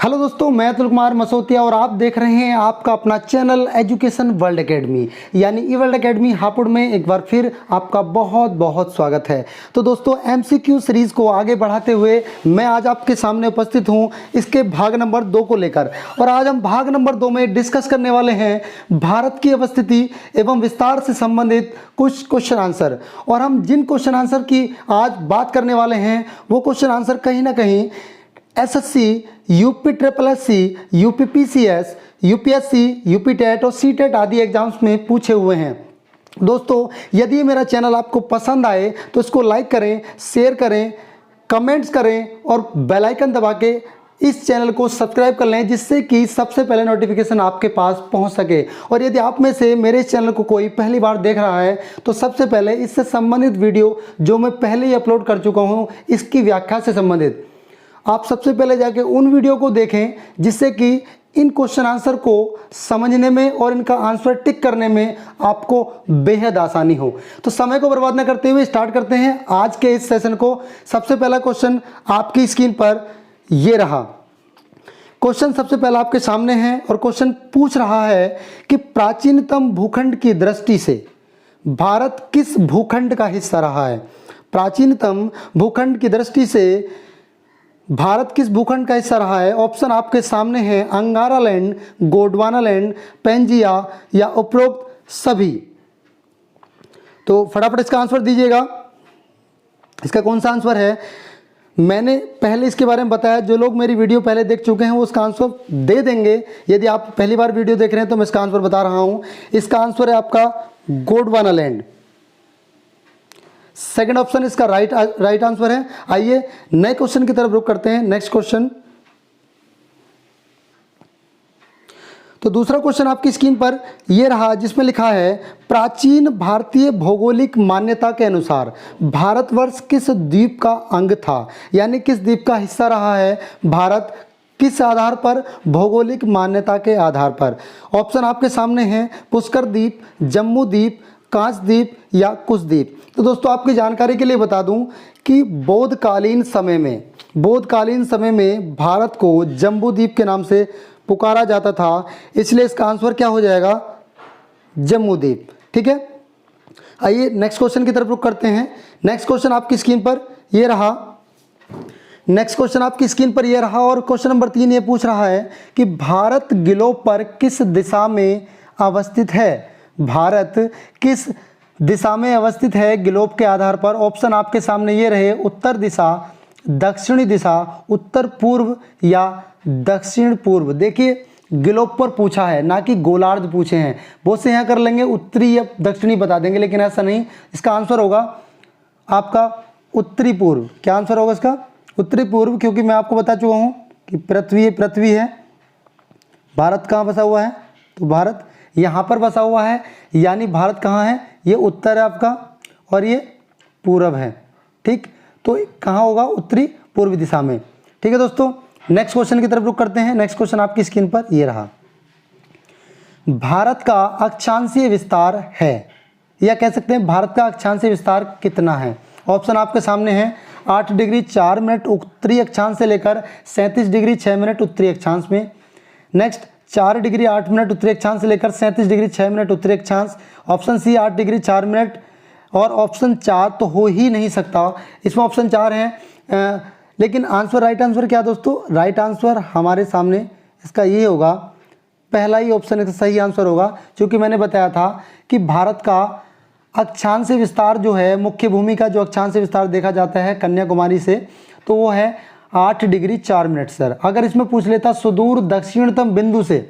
Hello दोस्तों, मैं अतुल कुमार मसौतिया और आप देख रहे हैं आपका अपना चैनल एजुकेशन वर्ल्ड एकेडमी यानी ई वर्ल्ड एकेडमी हापुड़ में एक बार फिर आपका बहुत बहुत स्वागत है। तो दोस्तों, एमसीक्यू सीरीज़ को आगे बढ़ाते हुए मैं आज आपके सामने उपस्थित हूं इसके भाग नंबर 2 को लेकर। और आज हम भाग नंबर 2 में डिस्कस करने वाले हैं भारत की अवस्थिति एवं विस्तार से संबंधित कुछ क्वेश्चन आंसर। और हम जिन क्वेश्चन आंसर की आज बात करने वाले हैं वो क्वेश्चन आंसर कहीं ना कहीं SSC, UP triple SC, UP PCS, UPSC, UP TET और सी टेट आदि एग्जाम्स में पूछे हुए हैं। दोस्तों, यदि मेरा चैनल आपको पसंद आए तो इसको लाइक करें, शेयर करें, कमेंट्स करें और बेल आइकन दबा के इस चैनल को सब्सक्राइब कर लें, जिससे कि सबसे पहले नोटिफिकेशन आपके पास पहुंच सके। और यदि आप में से मेरे इस चैनल को कोई पहली बार देख रहा है तो सबसे पहले इससे संबंधित वीडियो जो मैं पहले ही अपलोड कर चुका हूँ इसकी व्याख्या से संबंधित आप सबसे पहले जाके उन वीडियो को देखें, जिससे कि इन क्वेश्चन आंसर को समझने में और इनका आंसर टिक करने में आपको बेहद आसानी हो। तो समय को बर्बाद न करते हुए स्टार्ट करते हैं आज के इस सेशन को। सबसे पहला क्वेश्चन आपकी स्क्रीन पर ये रहा। क्वेश्चन सबसे पहला आपके सामने है और क्वेश्चन पूछ रहा है कि प्राचीनतम भूखंड की दृष्टि से भारत किस भूखंड का हिस्सा रहा है। प्राचीनतम भूखंड की दृष्टि से भारत किस भूखंड का हिस्सा रहा है। ऑप्शन आपके सामने हैं अंगारा लैंड, गोंडवाना लैंड, पेंजिया या उपरोक्त सभी। तो फटाफट इसका आंसर दीजिएगा। इसका कौन सा आंसर है? मैंने पहले इसके बारे में बताया, जो लोग मेरी वीडियो पहले देख चुके हैं वो उसका आंसर दे देंगे। यदि आप पहली बार वीडियो देख रहे हैं तो मैं इसका आंसर बता रहा हूं। इसका आंसर है आपका गोंडवाना लैंड। सेकंड ऑप्शन इसका राइट आंसर है। आइए नए क्वेश्चन की तरफ रुख करते हैं। Next question. तो दूसरा क्वेश्चन आपकी स्क्रीन पर यह रहा, जिसमें लिखा है प्राचीन भारतीय भौगोलिक मान्यता के अनुसार भारतवर्ष किस द्वीप का अंग था, यानी किस द्वीप का हिस्सा रहा है भारत, किस आधार पर? भौगोलिक मान्यता के आधार पर। ऑप्शन आपके सामने हैं पुष्कर द्वीप, जम्मू द्वीप, कांच द्वीप या कुश द्वीप। तो दोस्तों, आपकी जानकारी के लिए बता दूं कि बोधकालीन समय में भारत को जम्बू द्वीप के नाम से पुकारा जाता था, इसलिए इसका आंसर क्या हो जाएगा? जम्मू द्वीप। ठीक है, आइए नेक्स्ट क्वेश्चन की तरफ रुख करते हैं। नेक्स्ट क्वेश्चन आपकी स्क्रीन पर ये रहा। और क्वेश्चन नंबर 3 ये पूछ रहा है कि भारत ग्लोब पर किस दिशा में अवस्थित है। भारत किस दिशा में अवस्थित है ग्लोब के आधार पर। ऑप्शन आपके सामने ये रहे उत्तर दिशा, दक्षिणी दिशा, उत्तर पूर्व या दक्षिण पूर्व। देखिए, ग्लोब पर पूछा है, ना कि गोलार्ध पूछे हैं। बहुत से यहाँ कर लेंगे उत्तरी या दक्षिणी बता देंगे, लेकिन ऐसा नहीं। इसका आंसर होगा आपका उत्तरी पूर्व। क्या आंसर होगा इसका? उत्तरी पूर्व, क्योंकि मैं आपको बता चुका हूँ कि पृथ्वी है। भारत कहाँ बसा हुआ है? तो भारत यहाँ पर बसा हुआ है, यानी भारत कहाँ है? ये उत्तर है आपका और ये पूरब है। ठीक, तो कहाँ होगा? उत्तरी पूर्व दिशा में। ठीक है दोस्तों, नेक्स्ट क्वेश्चन की तरफ रुख करते हैं। नेक्स्ट क्वेश्चन आपकी स्क्रीन पर ये रहा। भारत का अक्षांशीय विस्तार है, या कह सकते हैं भारत का अक्षांशीय विस्तार कितना है। ऑप्शन आपके सामने है 8 डिग्री 4 मिनट उत्तरी अक्षांश से लेकर 37 डिग्री 6 मिनट उत्तरी अक्षांश में। नेक्स्ट 4 डिग्री 8 मिनट उत्तरी अक्षांश से लेकर 37 डिग्री 6 मिनट उत्तरी अक्षांश। Option C 8 degree 4 minute. और ऑप्शन 4 तो हो ही नहीं सकता, इसमें ऑप्शन 4 है। लेकिन राइट आंसर क्या दोस्तों? राइट आंसर हमारे सामने इसका ये होगा, पहला ही ऑप्शन इसका सही आंसर होगा, क्योंकि मैंने बताया था कि भारत का अक्षांशीय विस्तार जो है, मुख्य भूमि का जो अक्षांशीय विस्तार देखा जाता है कन्याकुमारी से, तो वो है 8 डिग्री 4 मिनट सर। अगर इसमें पूछ लेता सुदूर दक्षिणतम बिंदु से,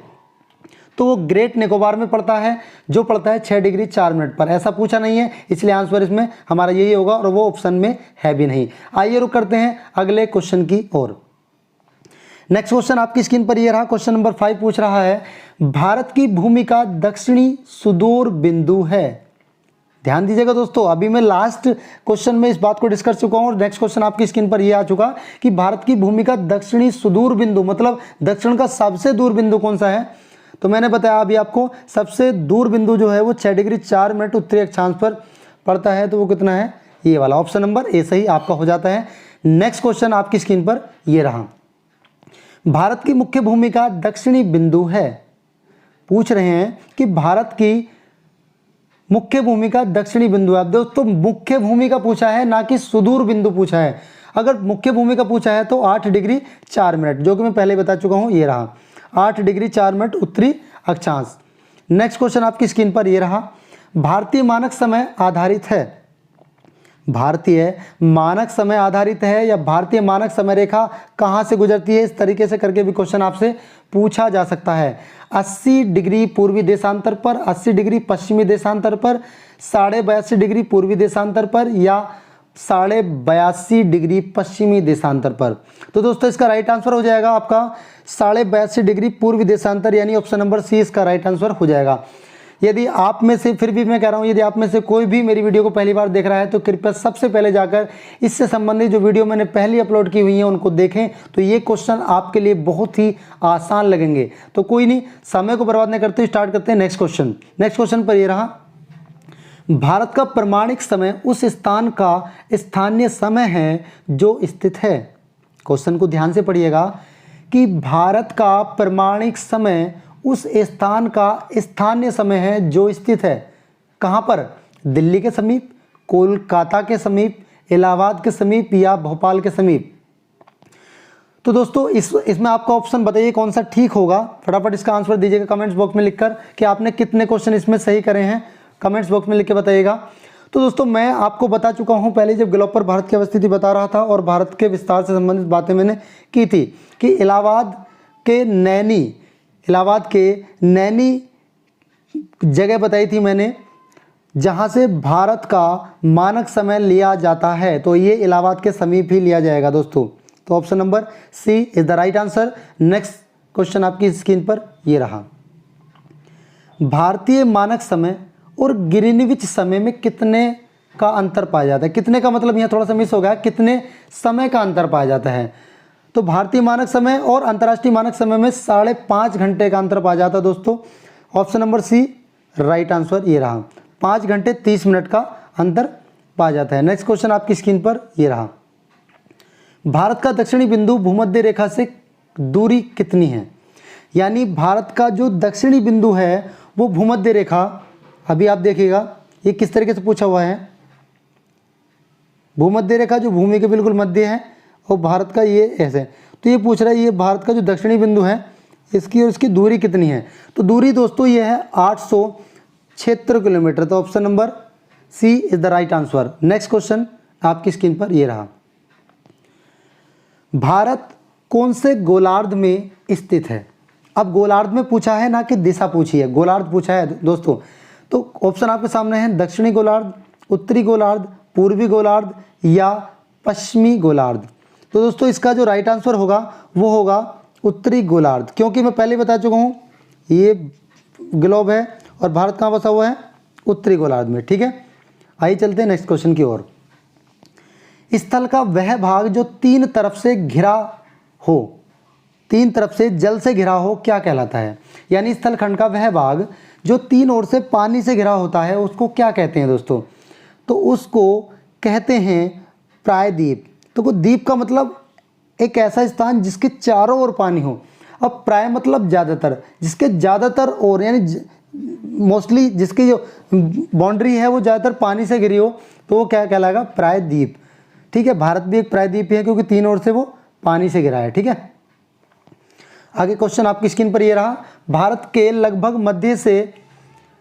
तो वो ग्रेट निकोबार में पड़ता है, जो पड़ता है 6 डिग्री 4 मिनट पर। ऐसा पूछा नहीं है, इसलिए आंसर इसमें हमारा यही होगा और वो ऑप्शन में है भी नहीं। आइए रुक करते हैं अगले क्वेश्चन की ओर। नेक्स्ट क्वेश्चन आपकी स्क्रीन पर ये रहा। क्वेश्चन नंबर 5 पूछ रहा है भारत की भूमि का दक्षिणी सुदूर बिंदु है। ध्यान दीजिएगा दोस्तों, अभी मैं लास्ट क्वेश्चन में इस बात को डिस्कस चुका हूं और नेक्स्ट क्वेश्चन आपकी स्क्रीन पर यह आ चुका कि भारत की भूमि का दक्षिणी सुदूर बिंदु, मतलब दक्षिण का सबसे दूर बिंदु कौन सा है। तो मैंने बताया अभी आपको, सबसे दूर बिंदु जो है वो 6 डिग्री 4 मिनट उत्तरी अक्षांश पर पड़ता है। तो वो कितना है? ये वाला ऑप्शन नंबर ए सही आपका हो जाता है। नेक्स्ट क्वेश्चन आपकी स्क्रीन पर ये रहा। भारत की मुख्य भूमि का दक्षिणी बिंदु है। पूछ रहे हैं कि भारत की मुख्य भूमि का दक्षिणी बिंदु है। अब दोस्तों मुख्य भूमि का पूछा है, ना कि सुदूर बिंदु पूछा है। अगर मुख्य भूमि का पूछा है तो 8 डिग्री 4 मिनट, जो कि मैं पहले बता चुका हूं, ये रहा 8 डिग्री 4 मिनट उत्तरी अक्षांश। नेक्स्ट क्वेश्चन आपकी स्क्रीन पर ये रहा, भारतीय मानक समय आधारित है। भारतीय मानक समय आधारित है या भारतीय मानक समय रेखा कहाँ से गुजरती है, इस तरीके से करके भी क्वेश्चन आपसे पूछा जा सकता है। 80 डिग्री पूर्वी देशांतर पर, 80 डिग्री पश्चिमी देशांतर पर, 82.5 डिग्री पूर्वी देशांतर पर या 82.5 डिग्री पश्चिमी देशांतर पर। तो दोस्तों इसका राइट आंसर हो जाएगा आपका 82.5 डिग्री पूर्वी देशांतर, यानी ऑप्शन नंबर सी इसका राइट आंसर हो जाएगा। यदि आप में से, फिर भी मैं कह रहा हूँ, यदि आप में से कोई भी मेरी वीडियो को पहली बार देख रहा है तो कृपया सबसे पहले जाकर इससे संबंधित जो वीडियो मैंने पहले अपलोड की हुई है उनको देखें, तो ये क्वेश्चन आपके लिए बहुत ही आसान लगेंगे। तो कोई नहीं, समय को बर्बाद नहीं करते, स्टार्ट करते हैं नेक्स्ट क्वेश्चन। नेक्स्ट क्वेश्चन पर ये रहा, भारत का प्रमाणिक समय उस स्थान का स्थानीय समय है जो स्थित है। क्वेश्चन को ध्यान से पढ़िएगा कि भारत का प्रमाणिक समय उस स्थान का स्थानीय समय है जो स्थित है। कहाँ पर? दिल्ली के समीप, कोलकाता के समीप, इलाहाबाद के समीप या भोपाल के समीप। तो दोस्तों इसमें आपका ऑप्शन बताइए कौन सा ठीक होगा। फटाफट इसका आंसर दीजिएगा कमेंट्स बॉक्स में लिखकर कि आपने कितने क्वेश्चन इसमें सही करे हैं, कमेंट्स बॉक्स में लिख के बताइएगा। तो दोस्तों मैं आपको बता चुका हूं पहले, जब ग्लोब पर भारत की अवस्थिति बता रहा था और भारत के विस्तार से संबंधित बातें मैंने की थी कि इलाहाबाद के नैनी जगह बताई थी मैंने, जहां से भारत का मानक समय लिया जाता है। तो ये इलाहाबाद के समीप ही लिया जाएगा दोस्तों। तो option number C is the right answer. Next question आपकी स्क्रीन पर ये रहा, भारतीय मानक समय और ग्रीनविच समय में कितने का अंतर पाया जाता है। कितने का मतलब यहाँ थोड़ा सा मिस हो गया, कितने समय का अंतर पाया जाता है। तो भारतीय मानक समय और अंतर्राष्ट्रीय मानक समय में 5.5 घंटे का अंतर पाया जाता है दोस्तों। Option number C right answer ये रहा, 5 घंटे 30 मिनट का अंतर पाया जाता है। नेक्स्ट क्वेश्चन आपकी स्क्रीन पर ये रहा, भारत का दक्षिणी बिंदु भूमध्य रेखा से दूरी कितनी है। यानी भारत का जो दक्षिणी बिंदु है वो भूमध्य रेखा, अभी आप देखिएगा ये किस तरीके से पूछा हुआ है। भूमध्य रेखा जो भूमि के बिल्कुल मध्य है और भारत का ये ऐसे, तो ये पूछ रहा है ये भारत का जो दक्षिणी बिंदु है इसकी और इसकी दूरी कितनी है। तो दूरी दोस्तों ये है 876 किलोमीटर। तो option number C is the right answer. Next question आपकी स्क्रीन पर ये रहा, भारत कौन से गोलार्ध में स्थित है। अब गोलार्ध में पूछा है, ना कि दिशा पूछी है, गोलार्ध पूछा है दोस्तों। तो ऑप्शन आपके सामने है दक्षिणी गोलार्ध, उत्तरी गोलार्ध, पूर्वी गोलार्ध या पश्चिमी गोलार्ध। तो दोस्तों इसका जो राइट आंसर होगा वो होगा उत्तरी गोलार्ध, क्योंकि मैं पहले बता चुका हूँ ये ग्लोब है और भारत कहाँ बसा हुआ है, उत्तरी गोलार्ध में। ठीक है, आइए चलते हैं नेक्स्ट क्वेश्चन की ओर। स्थल का वह भाग जो 3 तरफ से घिरा हो, 3 तरफ से जल से घिरा हो, क्या कहलाता है। यानी स्थल खंड का वह भाग जो 3 ओर से पानी से घिरा होता है उसको क्या कहते हैं दोस्तों। तो उसको कहते हैं प्रायद्वीप। तो द्वीप का मतलब एक ऐसा स्थान जिसके चारों ओर पानी हो। अब प्राय मतलब ज़्यादातर, जिसके ज़्यादातर ओर यानी मोस्टली जिसकी जो बाउंड्री है वो ज़्यादातर पानी से घिरी हो, तो वो क्या कहलाएगा, प्रायद्वीप। ठीक है, भारत भी एक प्रायद्वीप है क्योंकि 3 ओर से वो पानी से घिरा है। ठीक है, आगे क्वेश्चन आपकी स्क्रीन पर ये रहा, भारत के लगभग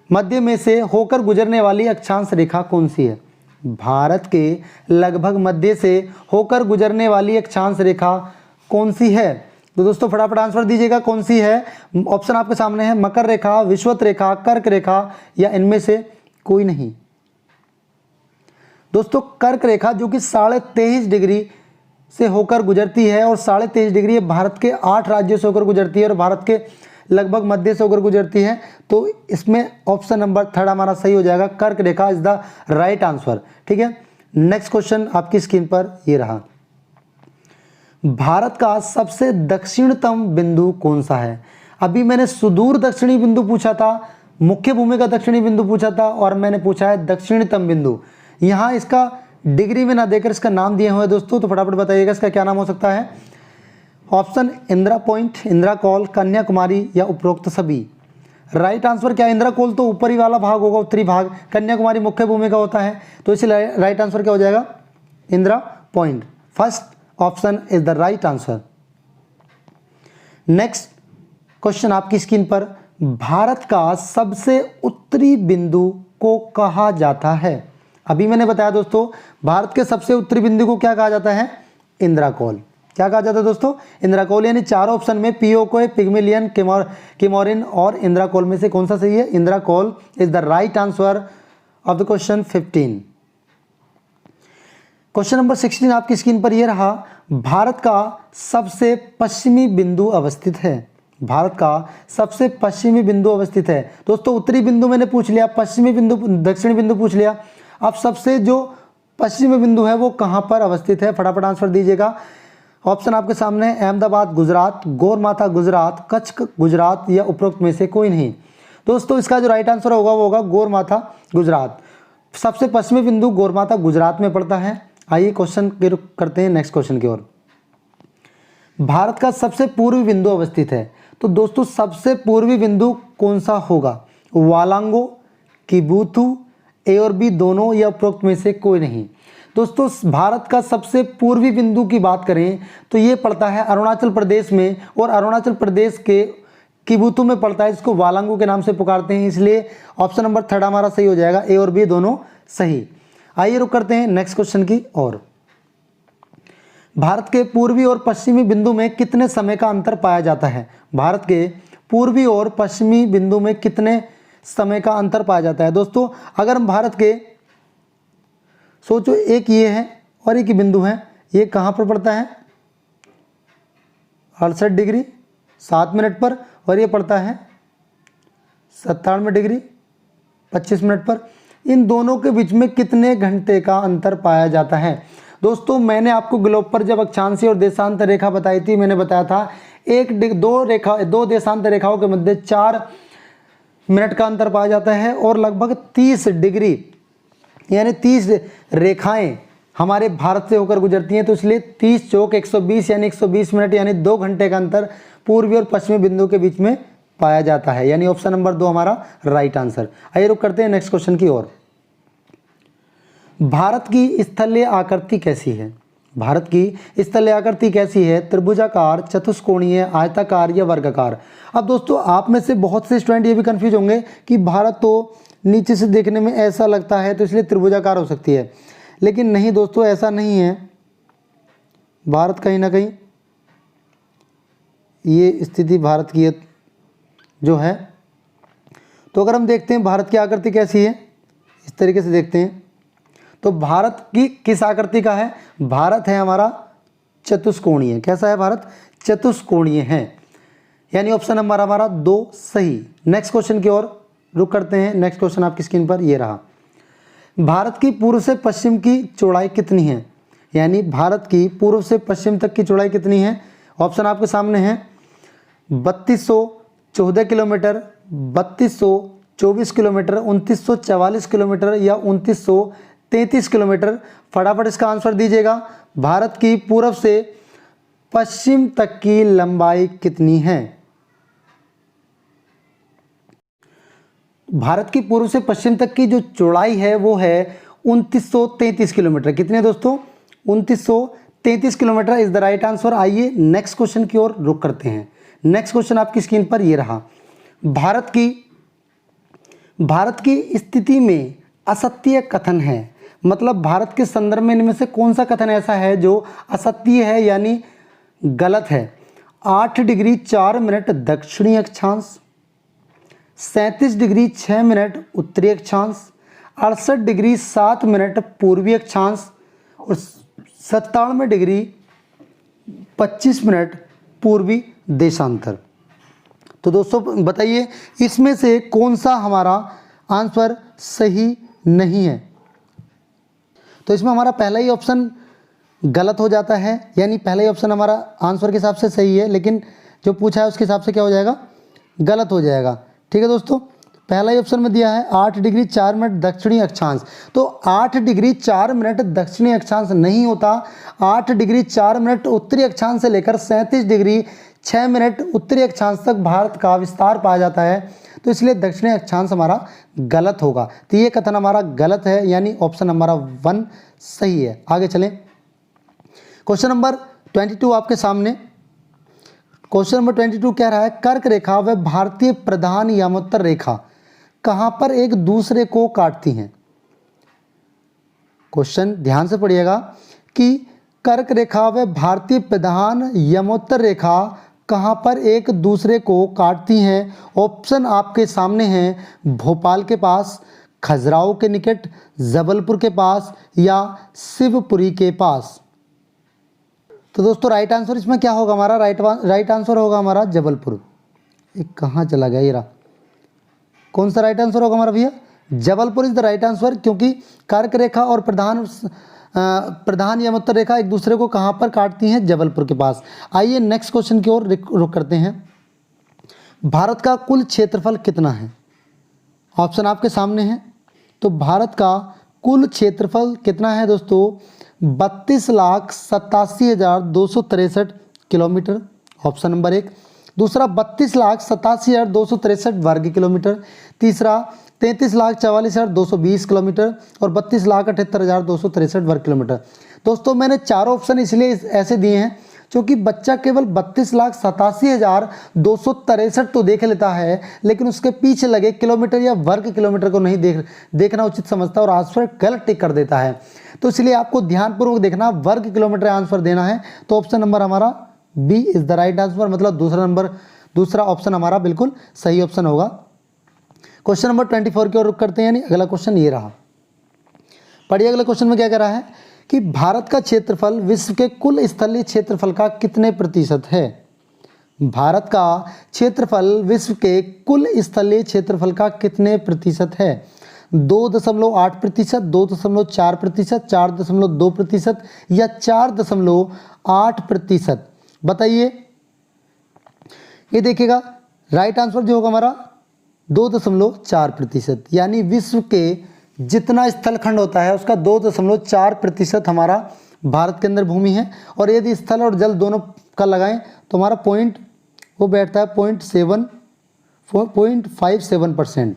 मध्य में से होकर गुजरने वाली अक्षांश रेखा कौन सी है। भारत के लगभग मध्य से होकर गुजरने वाली अक्षांश रेखा कौन सी है। तो दोस्तों फटाफट आंसर दीजिएगा कौन सी है। ऑप्शन आपके सामने है मकर रेखा, विषुवत रेखा, कर्क रेखा या इनमें से कोई नहीं। दोस्तों कर्क रेखा जो कि 23.5 डिग्री से होकर गुजरती है और 23.5 डिग्री ये भारत के 8 राज्यों से होकर गुजरती है और भारत के लगभग मध्य से होकर गुजरती है। तो इसमें ऑप्शन नंबर 3 हमारा सही हो जाएगा, कर्क रेखा इज द राइट आंसर। ठीक है, नेक्स्ट क्वेश्चन आपकी स्क्रीन पर ये रहा, भारत का सबसे दक्षिणतम बिंदु कौन सा है। अभी मैंने सुदूर दक्षिणी बिंदु पूछा था, मुख्य भूमि का दक्षिणी बिंदु पूछा था और मैंने पूछा है दक्षिणतम बिंदु। यहाँ इसका डिग्री में ना देकर इसका नाम दिए हुए हैं दोस्तों, तो फटाफट बताइएगा इसका क्या नाम हो सकता है। Option Indira point, Indira call, Kanyakumari या उपरोक्त सभी। राइट आंसर क्या है? इंदिरा कॉल तो ऊपरी वाला भाग होगा, उत्तरी भाग, कन्याकुमारी मुख्य भूमि का होता है, तो इसलिए राइट आंसर क्या हो जाएगा? Indira point. First option is the right answer. Next question आपकी स्क्रीन पर, भारत का सबसे उत्तरी बिंदु को कहा जाता है? अभी मैंने बताया दोस्तों, भारत के सबसे उत्तरी बिंदु को क्या कहा जाता है? इंदिरा कॉल। क्या कहा जाता है दोस्तों? इंदिरा कॉल। यानी चार ऑप्शन में पीओके, पिग्मेलियन, किमोरिन और इंदिरा कॉल में से कौन सा सही है? Indira call is the right answer of the question 15। Question number 16 आपकी स्क्रीन पर यह रहा, भारत का सबसे पश्चिमी बिंदु अवस्थित है। भारत का सबसे पश्चिमी बिंदु अवस्थित है। दोस्तों उत्तरी बिंदु मैंने पूछ लिया, पश्चिमी बिंदु, दक्षिणी बिंदु पूछ लिया, अब सबसे जो पश्चिमी बिंदु है वो कहां पर अवस्थित है? फटाफट आंसर दीजिएगा। ऑप्शन आपके सामने, अहमदाबाद गुजरात, गौरमाथा गुजरात, कच्छ गुजरात या उपरोक्त में से कोई नहीं। दोस्तों इसका जो राइट आंसर होगा वो होगा गौरमाथा गुजरात। सबसे पश्चिमी बिंदु गौरमाथा गुजरात में पड़ता है। आइए क्वेश्चन करते हैं नेक्स्ट क्वेश्चन की ओर। भारत का सबसे पूर्वी बिंदु अवस्थित है, तो दोस्तों सबसे पूर्वी बिंदु कौन सा होगा? वालांगो, किबुथु, ए और बी दोनों या उपरोक्त में से कोई नहीं। दोस्तों भारत का सबसे पूर्वी बिंदु की बात करें तो ये पड़ता है अरुणाचल प्रदेश में, और अरुणाचल प्रदेश के किबुथु में पड़ता है, इसको वालांगो के नाम से पुकारते हैं, इसलिए ऑप्शन नंबर 3 हमारा सही हो जाएगा। ए और बी दोनों सही। आइए रुक करते हैं नेक्स्ट क्वेश्चन की ओर। भारत के पूर्वी और पश्चिमी बिंदु में कितने समय का अंतर पाया जाता है? भारत के पूर्वी और पश्चिमी बिंदु में कितने समय का अंतर पाया जाता है? दोस्तों अगर हम भारत के सोचो, एक ये है और एक बिंदु है, ये कहाँ पर पड़ता है? 68 डिग्री 7 मिनट पर, और ये पड़ता है 97 डिग्री 25 मिनट पर। इन दोनों के बीच में कितने घंटे का अंतर पाया जाता है? दोस्तों मैंने आपको ग्लोब पर जब अक्षांशीय और देशांतर रेखा बताई थी, मैंने बताया था दो देशांतर रेखाओं के मध्य 4 मिनट का अंतर पाया जाता है, और लगभग 30 डिग्री यानी 30 रेखाएं हमारे भारत से होकर गुजरती हैं, तो इसलिए 30 चौक 120 यानी 120 मिनट यानी 2 घंटे का अंतर पूर्वी और पश्चिमी बिंदु के बीच में पाया जाता है, यानी ऑप्शन नंबर 2 हमारा राइट आंसर। आइए रुक करते हैं नेक्स्ट क्वेश्चन की ओर। भारत की स्थलीय आकृति कैसी है? भारत की स्थलीय आकृति कैसी है? त्रिभुजाकार, चतुष्कोणीय, आयताकार या वर्गाकार? अब दोस्तों आप में से बहुत से स्टूडेंट ये भी कंफ्यूज होंगे कि भारत तो नीचे से देखने में ऐसा लगता है तो इसलिए त्रिभुजाकार हो सकती है, लेकिन नहीं दोस्तों ऐसा नहीं है। भारत कहीं ना कहीं ये स्थिति भारत की जो है, तो अगर हम देखते हैं भारत की आकृति कैसी है, इस तरीके से देखते हैं, तो भारत की किस आकृति का है? भारत है हमारा चतुष्कोणीय। कैसा है भारत? चतुष्कोणीय है, यानी ऑप्शन नंबर हमारा 2 सही। नेक्स्ट क्वेश्चन की ओर रुक करते हैं। नेक्स्ट क्वेश्चन आपकी स्क्रीन पर ये रहा, भारत की पूर्व से पश्चिम की चौड़ाई कितनी है? यानी भारत की पूर्व से पश्चिम तक की चौड़ाई कितनी है? ऑप्शन आपके सामने है 3214 किलोमीटर, 3224 किलोमीटर, 2944 किलोमीटर या 2933 किलोमीटर। फटाफट इसका आंसर दीजिएगा। भारत की पूर्व से पश्चिम तक की लंबाई कितनी है? भारत की पूर्व से पश्चिम तक की जो चौड़ाई है वो है 2933 किलोमीटर। कितने दोस्तों? 2933 kilometre is the right answer. आइए नेक्स्ट क्वेश्चन की ओर रुक करते हैं। नेक्स्ट क्वेश्चन आपकी स्क्रीन पर ये रहा, भारत की स्थिति में असत्य कथन है, मतलब भारत के संदर्भ में इनमें से कौन सा कथन ऐसा है जो असत्य है यानी गलत है? 8 डिग्री 4 मिनट दक्षिणी अक्षांश, 37 डिग्री 6 मिनट उत्तरी अक्षांश, 68 डिग्री 7 मिनट पूर्वी अक्षांश और 97 डिग्री 25 मिनट पूर्वी देशांतर। तो दोस्तों बताइए इसमें से कौन सा हमारा आंसर सही नहीं है? तो इसमें हमारा पहला ही ऑप्शन गलत हो जाता है, यानी पहला ही ऑप्शन हमारा आंसर के हिसाब से सही है, लेकिन जो पूछा है उसके हिसाब से क्या हो जाएगा? गलत हो जाएगा। ठीक है दोस्तों, पहला ही ऑप्शन में दिया है 8 डिग्री 4 मिनट दक्षिणी अक्षांश। तो 8 डिग्री 4 मिनट दक्षिणी अक्षांश नहीं होता, 8 डिग्री 4 मिनट उत्तरी अक्षांश से लेकर 37 डिग्री 6 मिनट उत्तरी अक्षांश तक भारत का विस्तार पाया जाता है। तो इसलिए दक्षिणी अक्षांश हमारा गलत होगा। तो ये कथन हमारा गलत है, यानी ऑप्शन हमारा 1 सही है। आगे चलें, क्वेश्चन नंबर 22 आपके सामने। क्वेश्चन नंबर 22 कह रहा है कर्क रेखा व भारतीय प्रधान यमोत्तर रेखा कहां पर एक दूसरे को काटती हैं। क्वेश्चन ध्यान से पढ़िएगा कि कर्क रेखा व भारतीय प्रधान यमोत्तर रेखा कहां पर एक दूसरे को काटती हैं। ऑप्शन आपके सामने हैं, भोपाल के पास, खजुराहो के निकट, जबलपुर के पास या शिवपुरी के पास। तो दोस्तों राइट आंसर इसमें क्या होगा हमारा, राइट आंसर होगा हमारा जबलपुर। ये कहाँ चला गया, ये रहा। कौन सा राइट आंसर होगा हमारा भैया, Jabalpur is the right answer, क्योंकि कर्क रेखा और प्रधान यमोत्तर रेखा एक दूसरे को कहाँ पर काटती हैं, जबलपुर के पास। आइए नेक्स्ट क्वेश्चन की ओर रुख करते हैं। भारत का कुल क्षेत्रफल कितना है। ऑप्शन आपके सामने है। तो भारत का कुल क्षेत्रफल कितना है दोस्तों, 32,87,263 किलोमीटर, ऑप्शन नंबर 1। दूसरा 32,87,263 वर्ग किलोमीटर। तीसरा 33,44,220 किलोमीटर और 32,78,263 वर्ग किलोमीटर। दोस्तों मैंने चारों ऑप्शन इसलिए ऐसे दिए हैं क्योंकि बच्चा केवल 32,87,263 तो देख लेता है, लेकिन उसके पीछे लगे किलोमीटर या वर्ग किलोमीटर को नहीं देखना उचित समझता और आंसर गलत टिक कर देता है। तो इसलिए आपको ध्यानपूर्वक देखना, वर्ग किलोमीटर आंसर देना है। तो ऑप्शन नंबर हमारा B is the right answer, मतलब दूसरा ऑप्शन हमारा बिल्कुल सही ऑप्शन होगा। क्वेश्चन नंबर 24 की ओर रुख करते हैं, यानी अगला क्वेश्चन ये रहा। पढ़िए अगले क्वेश्चन में क्या कह रहा है कि भारत का क्षेत्रफल विश्व के कुल स्थलीय क्षेत्रफल का कितने प्रतिशत है। भारत का क्षेत्रफल विश्व के कुल स्थलीय क्षेत्रफल का कितने प्रतिशत है। 2.8%, 2.4%, 4.2% या 4.8%। बताइए, ये देखिएगा राइट आंसर जो होगा हमारा 2.4%, यानी विश्व के जितना स्थलखंड होता है उसका 2.4% हमारा भारत के अंदर भूमि है। और यदि स्थल और जल दोनों का लगाएं तो हमारा पॉइंट वो बैठता है 0.57%।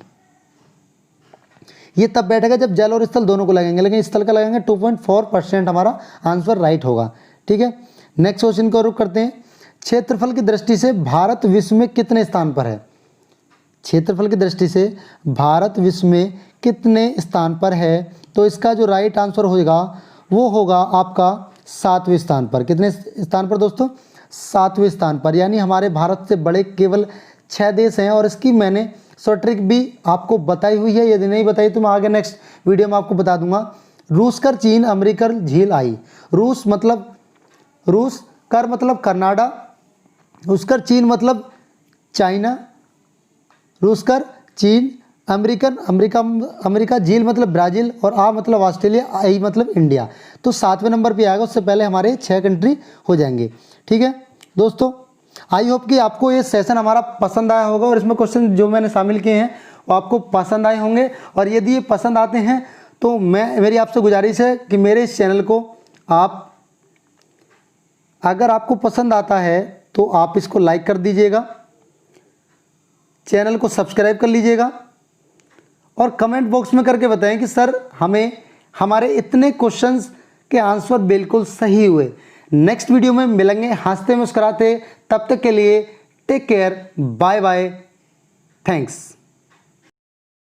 ये तब बैठेगा जब जल और स्थल दोनों को लगेंगे, लेकिन स्थल का लगेंगे 2.4% हमारा आंसर राइट होगा। ठीक है, नेक्स्ट क्वेश्चन को रुख करते हैं। क्षेत्रफल की दृष्टि से भारत विश्व में कितने स्थान पर है। क्षेत्रफल की दृष्टि से भारत विश्व में कितने स्थान पर है। तो इसका जो राइट आंसर होगा वो होगा आपका 7वें स्थान पर। कितने स्थान पर दोस्तों, 7वें स्थान पर, यानी हमारे भारत से बड़े केवल 6 देश हैं। और इसकी मैंने शॉर्ट ट्रिक भी आपको बताई हुई है, यदि नहीं बताई तो मैं आगे नेक्स्ट वीडियो में आपको बता दूंगा। रूस कर चीन अमेरिकर झील आई। रूस कर मतलब कनाडा, उसकर चीन मतलब चाइना, रूस कर चीन, अमेरिका झील मतलब ब्राज़ील और आ मतलब ऑस्ट्रेलिया, आई मतलब इंडिया। तो 7वें नंबर पे आएगा, उससे पहले हमारे 6 कंट्री हो जाएंगे। ठीक है दोस्तों, आई होप कि आपको ये सेशन हमारा पसंद आया होगा और इसमें क्वेश्चन जो मैंने शामिल किए हैं वो आपको पसंद आए होंगे। और यदि ये पसंद आते हैं तो मेरी आपसे गुजारिश है कि मेरे इस चैनल को अगर आपको पसंद आता है तो आप इसको लाइक कर दीजिएगा, चैनल को सब्सक्राइब कर लीजिएगा और कमेंट बॉक्स में करके बताएं कि सर हमारे इतने क्वेश्चंस के आंसर बिल्कुल सही हुए। नेक्स्ट वीडियो में मिलेंगे हंसते मुस्कुराते, तब तक के लिए take care, bye bye, thanks.